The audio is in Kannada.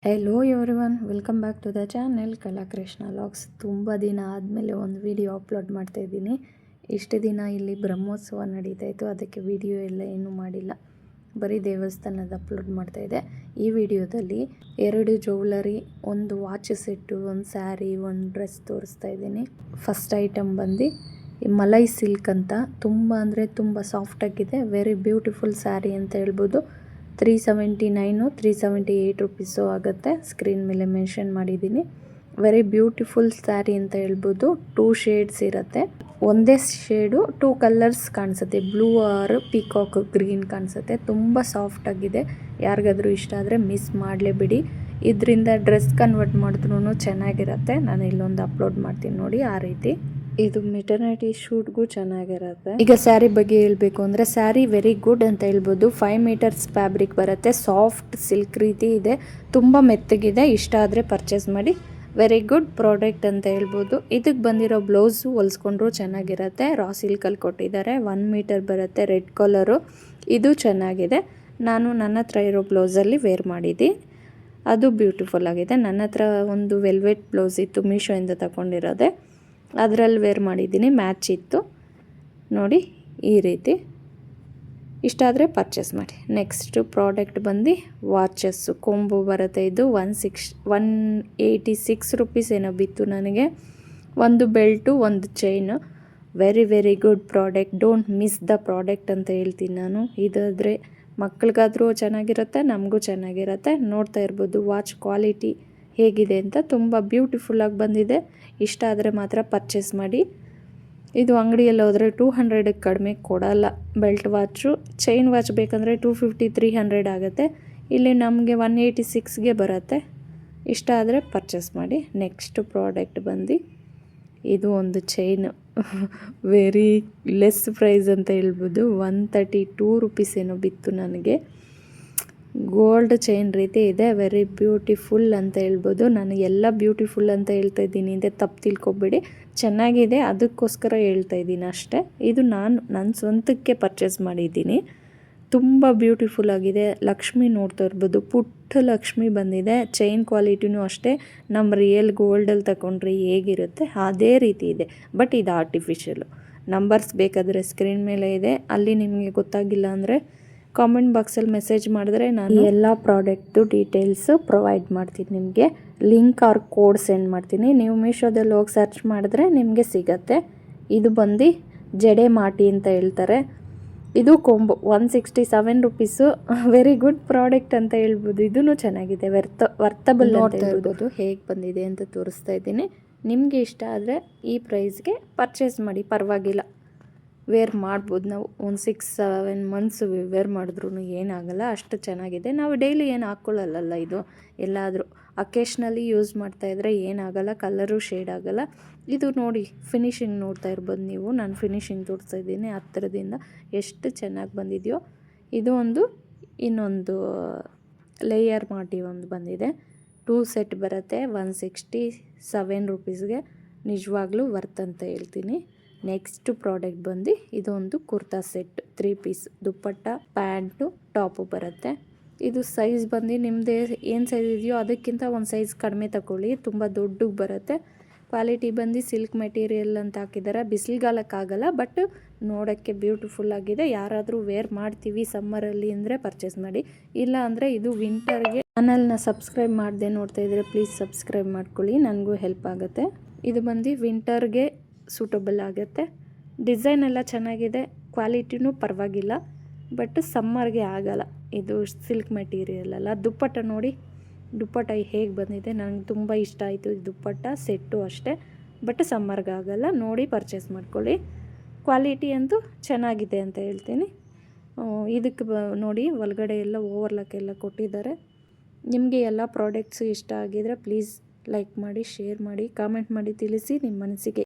Hello everyone, welcome back to the channel Kalakrishna vlogs. ತುಂಬ ದಿನ ಆದಮೇಲೆ ಒಂದು ವಿಡಿಯೋ ಅಪ್ಲೋಡ್ ಮಾಡ್ತಾಯಿದ್ದೀನಿ. ಇಷ್ಟು ದಿನ ಇಲ್ಲಿ ಬ್ರಹ್ಮೋತ್ಸವ ನಡೀತಾಯಿತ್ತು, ಅದಕ್ಕೆ ವಿಡಿಯೋ ಎಲ್ಲ ಏನೂ ಮಾಡಿಲ್ಲ, ಬರೀ ದೇವಸ್ಥಾನದ ಅಪ್ಲೋಡ್ ಮಾಡ್ತಾಯಿದ್ದೆ. ಈ ವಿಡಿಯೋದಲ್ಲಿ 2 ಜ್ಯುವೆಲರಿ, ಒಂದು ವಾಚ್ ಸೆಟ್ಟು, ಒಂದು ಸ್ಯಾರಿ, ಒಂದು ಡ್ರೆಸ್ ತೋರಿಸ್ತಾ ಇದ್ದೀನಿ. ಫಸ್ಟ್ ಐಟಮ್ ಬಂದು ಮಲೈ ಸಿಲ್ಕ್ ಅಂತ, ತುಂಬ ಅಂದರೆ ತುಂಬ ಸಾಫ್ಟಾಗಿದೆ. ವೆರಿ ಬ್ಯೂಟಿಫುಲ್ ಸ್ಯಾರಿ ಅಂತ ಹೇಳ್ಬೋದು. 379 378 ರುಪೀಸು ಆಗುತ್ತೆ. ಸ್ಕ್ರೀನ್ ಮೇಲೆ ಮೆನ್ಷನ್ ಮಾಡಿದ್ದೀನಿ. ವೆರಿ ಬ್ಯೂಟಿಫುಲ್ ಸ್ಯಾರಿ ಅಂತ ಹೇಳ್ಬೋದು. 2 ಶೇಡ್ಸ್ ಇರುತ್ತೆ. ಒಂದೇ ಶೇಡು 2 ಕಲರ್ಸ್ ಕಾಣಿಸುತ್ತೆ. ಬ್ಲೂ ಆರ್ ಪಿಕಾಕ್ ಗ್ರೀನ್ ಕಾಣಿಸುತ್ತೆ. ತುಂಬ ಸಾಫ್ಟಾಗಿದೆ. ಯಾರಿಗಾದ್ರೂ ಇಷ್ಟ ಆದರೆ ಮಿಸ್ ಮಾಡಲೇಬಿಡಿ. ಇದರಿಂದ ಡ್ರೆಸ್ ಕನ್ವರ್ಟ್ ಮಾಡಿದ್ರೂ ಚೆನ್ನಾಗಿರುತ್ತೆ. ನಾನು ಇಲ್ಲೊಂದು ಅಪ್ಲೋಡ್ ಮಾಡ್ತೀನಿ ನೋಡಿ, ಆ ರೀತಿ. ಇದು ಮೆಟರ್ನಿಟಿ ಶೂಟ್ಗೂ ಚೆನ್ನಾಗಿರುತ್ತೆ. ಈಗ ಸ್ಯಾರಿ ಬಗ್ಗೆ ಹೇಳಬೇಕು ಅಂದರೆ, ಸ್ಯಾರಿ ವೆರಿ ಗುಡ್ ಅಂತ ಹೇಳ್ಬೋದು. 5 ಮೀಟರ್ಸ್ ಫ್ಯಾಬ್ರಿಕ್ ಬರುತ್ತೆ. ಸಾಫ್ಟ್ ಸಿಲ್ಕ್ ರೀತಿ ಇದೆ. ತುಂಬ ಮೆತ್ತಗಿದೆ. ಇಷ್ಟ ಆದರೆ ಪರ್ಚೇಸ್ ಮಾಡಿ. ವೆರಿ ಗುಡ್ ಪ್ರಾಡಕ್ಟ್ ಅಂತ ಹೇಳ್ಬೋದು. ಇದಕ್ಕೆ ಬಂದಿರೋ ಬ್ಲೌಸು ಹೊಲಿಸ್ಕೊಂಡ್ರು ಚೆನ್ನಾಗಿರುತ್ತೆ. ರಾ ಸಿಲ್ಕಲ್ಲಿ ಕೊಟ್ಟಿದ್ದಾರೆ. 1 ಮೀಟರ್ ಬರುತ್ತೆ. Red colour. ಇದು ಚೆನ್ನಾಗಿದೆ. ನನ್ನ ಹತ್ರ ಇರೋ ಬ್ಲೌಸಲ್ಲಿ ವೇರ್ ಮಾಡಿದ್ದೆ. ಅದು ಬ್ಯೂಟಿಫುಲ್ ಆಗಿದೆ. ನನ್ನ ಹತ್ರ ಒಂದು ವೆಲ್ವೆಟ್ ಬ್ಲೌಸ್ ಇತ್ತು, ಮೀಶೋಯಿಂದ ತಗೊಂಡಿರೋದೆ. ಅದರಲ್ಲಿ ವೇರ್ ಮಾಡಿದ್ದೀನಿ. ಮ್ಯಾಚ್ ಇತ್ತು ನೋಡಿ, ಈ ರೀತಿ. ಇಷ್ಟ ಆದರೆ ಪರ್ಚೇಸ್ ಮಾಡಿ. ನೆಕ್ಸ್ಟ್ ಪ್ರಾಡಕ್ಟ್ ಬಂದು ವಾಚಸ್ಸು ಕೊಂಬು ಬರುತ್ತೆ. ಇದು 186 ರುಪೀಸ್ ಏನೋ ಬಿತ್ತು ನನಗೆ. ಒಂದು ಬೆಲ್ಟು, ಒಂದು chain. Very good product. Don't miss the product ಅಂತ ಹೇಳ್ತೀನಿ ನಾನು. ಇದಾದರೆ ಮಕ್ಳಿಗಾದರೂ ಚೆನ್ನಾಗಿರುತ್ತೆ, ನಮಗೂ ಚೆನ್ನಾಗಿರುತ್ತೆ. ನೋಡ್ತಾ ಇರ್ಬೋದು ವಾಚ್ ಕ್ವಾಲಿಟಿ ಹೇಗಿದೆ ಅಂತ. ತುಂಬ ಬ್ಯೂಟಿಫುಲ್ಲಾಗಿ ಬಂದಿದೆ. ಇಷ್ಟ ಆದರೆ ಮಾತ್ರ ಪರ್ಚೇಸ್ ಮಾಡಿ. ಇದು ಅಂಗಡಿಯಲ್ಲಿ ಹೋದರೆ 200ಕ್ಕೆ ಕಡಿಮೆ ಕೊಡಲ್ಲ. ಬೆಲ್ಟ್ ವಾಚು, ಚೈನ್ ವಾಚ್ ಬೇಕಂದರೆ 250 300 ಆಗುತ್ತೆ. ಇಲ್ಲಿ ನಮಗೆ 186ಗೆ ಬರುತ್ತೆ. ಇಷ್ಟ ಆದರೆ ಪರ್ಚೇಸ್ ಮಾಡಿ. ನೆಕ್ಸ್ಟ್ ಪ್ರಾಡಕ್ಟ್ ಬಂದು ಇದು ಒಂದು ಚೈನು. ವೆರಿ ಲೆಸ್ ಪ್ರೈಸ್ ಅಂತ ಹೇಳ್ಬೋದು. 132 ರುಪೀಸ್ ಏನೋ ಬಿತ್ತು ನನಗೆ. ಗೋಲ್ಡ್ ಚೈನ್ ರೀತಿ ಇದೆ. ವೆರಿ ಬ್ಯೂಟಿಫುಲ್ ಅಂತ ಹೇಳ್ಬೋದು. ನಾನು ಎಲ್ಲ ಬ್ಯೂಟಿಫುಲ್ ಅಂತ ಹೇಳ್ತಾ ಇದ್ದೀನಿ ಅಂದರೆ ತಪ್ಪು ತಿಳ್ಕೊಬೇಡಿ. ಚೆನ್ನಾಗಿದೆ, ಅದಕ್ಕೋಸ್ಕರ ಹೇಳ್ತಾ ಇದ್ದೀನಿ ಅಷ್ಟೇ. ಇದು ನನ್ನ ಸ್ವಂತಕ್ಕೆ ಪರ್ಚೇಸ್ ಮಾಡಿದ್ದೀನಿ. ತುಂಬ ಬ್ಯೂಟಿಫುಲ್ ಆಗಿದೆ. ಲಕ್ಷ್ಮಿ ನೋಡ್ತಾ ಇರ್ಬೋದು. ಪುಟ್ಟ ಲಕ್ಷ್ಮಿ ಬಂದಿದೆ. ಚೈನ್ ಕ್ವಾಲಿಟಿನೂ ಅಷ್ಟೇ. ನಮ್ಮ ರಿಯಲ್ ಗೋಲ್ಡಲ್ಲಿ ತಗೊಂಡ್ರೆ ಹೇಗಿರುತ್ತೆ ಅದೇ ರೀತಿ ಇದೆ. ಬಟ್ ಇದು ಆರ್ಟಿಫಿಷಿಯಲು. ನಂಬರ್ಸ್ ಬೇಕಾದರೆ ಸ್ಕ್ರೀನ್ ಮೇಲೆ ಇದೆ. ಅಲ್ಲಿ ನಿಮಗೆ ಗೊತ್ತಾಗಿಲ್ಲ ಅಂದರೆ ಕಾಮೆಂಟ್ ಬಾಕ್ಸಲ್ಲಿ ಮೆಸೇಜ್ ಮಾಡಿದ್ರೆ ನಾನು ಎಲ್ಲ ಪ್ರಾಡಕ್ಟ್ದು ಡೀಟೇಲ್ಸು ಪ್ರೊವೈಡ್ ಮಾಡ್ತೀನಿ. ನಿಮಗೆ ಲಿಂಕ್ ಆರ್ ಕೋಡ್ ಸೆಂಡ್ ಮಾಡ್ತೀನಿ. ನೀವು ಮೀಶೋದಲ್ಲಿ ಹೋಗಿ ಸರ್ಚ್ ಮಾಡಿದ್ರೆ ನಿಮಗೆ ಸಿಗತ್ತೆ. ಇದು ಬಂದು ಜಡೆ ಮಾಟಿ ಅಂತ ಹೇಳ್ತಾರೆ. ಇದು ಕೊಂಬು 167 ರುಪೀಸು. ವೆರಿ ಗುಡ್ ಪ್ರಾಡಕ್ಟ್ ಅಂತ ಹೇಳ್ಬೋದು. ಇದೂ ಚೆನ್ನಾಗಿದೆ. ವರ್ತಬಲ್ ಅಂತ ಹೇಳ್ಬೋದು. ಹೇಗೆ ಬಂದಿದೆ ಅಂತ ತೋರಿಸ್ತಾ ಇದ್ದೀನಿ. ನಿಮಗೆ ಇಷ್ಟ ಆದರೆ ಈ ಪ್ರೈಸ್ಗೆ ಪರ್ಚೇಸ್ ಮಾಡಿ, ಪರವಾಗಿಲ್ಲ. ವೇರ್ ಮಾಡ್ಬೋದು. ನಾವು ಒಂದು 6-7 ಮಂತ್ಸ್ ವೇರ್ ಮಾಡಿದ್ರೂ ಏನಾಗಲ್ಲ, ಅಷ್ಟು ಚೆನ್ನಾಗಿದೆ. ನಾವು ಡೈಲಿ ಏನು ಹಾಕ್ಕೊಳ್ಳಲ್ಲ. ಇದು ಎಲ್ಲಾದರೂ ಅಕೇಶ್ನಲಿ ಯೂಸ್ ಮಾಡ್ತಾಯಿದ್ರೆ ಏನಾಗಲ್ಲ, ಕಲರು ಶೇಡ್ ಆಗಲ್ಲ. ಇದು ನೋಡಿ, ಫಿನಿಶಿಂಗ್ ನೋಡ್ತಾ ಇರ್ಬೋದು ನೀವು. ನಾನು ಫಿನಿಶಿಂಗ್ ತೋರಿಸ್ತಾ ಇದ್ದೀನಿ ಹತ್ತಿರದಿಂದ. ಎಷ್ಟು ಚೆನ್ನಾಗಿ ಬಂದಿದೆಯೋ. ಇದು ಇನ್ನೊಂದು ಲೇಯರ್ ಮಾಡಿ ಒಂದು ಬಂದಿದೆ. 2 ಸೆಟ್ ಬರುತ್ತೆ. 167 ರುಪೀಸ್ಗೆ ನಿಜವಾಗ್ಲೂ ವರ್ತ್ ಅಂತ ಹೇಳ್ತೀನಿ. ನೆಕ್ಸ್ಟ್ ಪ್ರಾಡಕ್ಟ್ ಬಂದು ಇದೊಂದು ಕುರ್ತಾ ಸೆಟ್ 3 ಪೀಸ್. ದುಪ್ಪಟ್ಟ, ಪ್ಯಾಂಟು, ಟಾಪು ಬರುತ್ತೆ. ಇದು ಸೈಜ್ ಬಂದು ನಿಮ್ಮದೇ ಏನು ಸೈಜ್ ಇದೆಯೋ ಅದಕ್ಕಿಂತ ಒಂದು ಸೈಜ್ ಕಡಿಮೆ ತಗೊಳ್ಳಿ. ತುಂಬ ದೊಡ್ಡಗೆ ಬರುತ್ತೆ. ಕ್ವಾಲಿಟಿ ಬಂದು ಸಿಲ್ಕ್ ಮೆಟೀರಿಯಲ್ ಅಂತ ಹಾಕಿದ್ದಾರೆ. ಬಿಸಿಲುಗಾಲಕ್ಕಾಗಲ್ಲ, ಬಟ್ ನೋಡೋಕ್ಕೆ ಬ್ಯೂಟಿಫುಲ್ ಆಗಿದೆ. ಯಾರಾದರೂ ವೇರ್ ಮಾಡ್ತೀವಿ ಸಮ್ಮರಲ್ಲಿ ಅಂದರೆ ಪರ್ಚೇಸ್ ಮಾಡಿ. ಇಲ್ಲ ಅಂದರೆ ಇದು ವಿಂಟರ್ಗೆ. ಚಾನಲ್ನ ಸಬ್ಸ್ಕ್ರೈಬ್ ಮಾಡದೆ ನೋಡ್ತಾ ಇದ್ದರೆ ಪ್ಲೀಸ್ ಸಬ್ಸ್ಕ್ರೈಬ್ ಮಾಡ್ಕೊಳ್ಳಿ, ನನಗೂ ಹೆಲ್ಪ್ ಆಗುತ್ತೆ. ಇದು ಬಂದು ವಿಂಟರ್ಗೆ ಸೂಟಬಲ್ ಆಗುತ್ತೆ. ಡಿಸೈನ್ ಎಲ್ಲ ಚೆನ್ನಾಗಿದೆ. ಕ್ವಾಲಿಟಿನೂ ಪರವಾಗಿಲ್ಲ, ಬಟ್ ಸಮ್ಮರ್ಗೆ ಆಗಲ್ಲ. ಇದು ಸಿಲ್ಕ್ ಮೆಟೀರಿಯಲ್ ಅಲ್ಲ. ದುಪ್ಪಟ್ಟ ನೋಡಿ, ದುಪ್ಪಟ್ಟ ಹೇಗೆ ಬಂದಿದೆ. ನನಗೆ ತುಂಬ ಇಷ್ಟ ಆಯಿತು. ಇದು ದುಪ್ಪಟ್ಟ ಸೆಟ್ಟು ಅಷ್ಟೇ, ಬಟ್ ಸಮ್ಮರ್ಗೆ ಆಗಲ್ಲ. ನೋಡಿ ಪರ್ಚೇಸ್ ಮಾಡ್ಕೊಳ್ಳಿ. ಕ್ವಾಲಿಟಿ ಅಂತೂ ಚೆನ್ನಾಗಿದೆ ಅಂತ ಹೇಳ್ತೀನಿ. ಇದಕ್ಕೆ ನೋಡಿ, ಒಳಗಡೆ ಎಲ್ಲ ಓವರ್ಲಾಕ್ ಎಲ್ಲ ಕೊಟ್ಟಿದ್ದಾರೆ. ನಿಮಗೆ ಎಲ್ಲ ಪ್ರಾಡಕ್ಟ್ಸು ಇಷ್ಟ ಆಗಿದರೆ ಪ್ಲೀಸ್ ಲೈಕ್ ಮಾಡಿ, ಶೇರ್ ಮಾಡಿ, ಕಾಮೆಂಟ್ ಮಾಡಿ ತಿಳಿಸಿ ನಿಮ್ಮ ಮನಸ್ಸಿಗೆ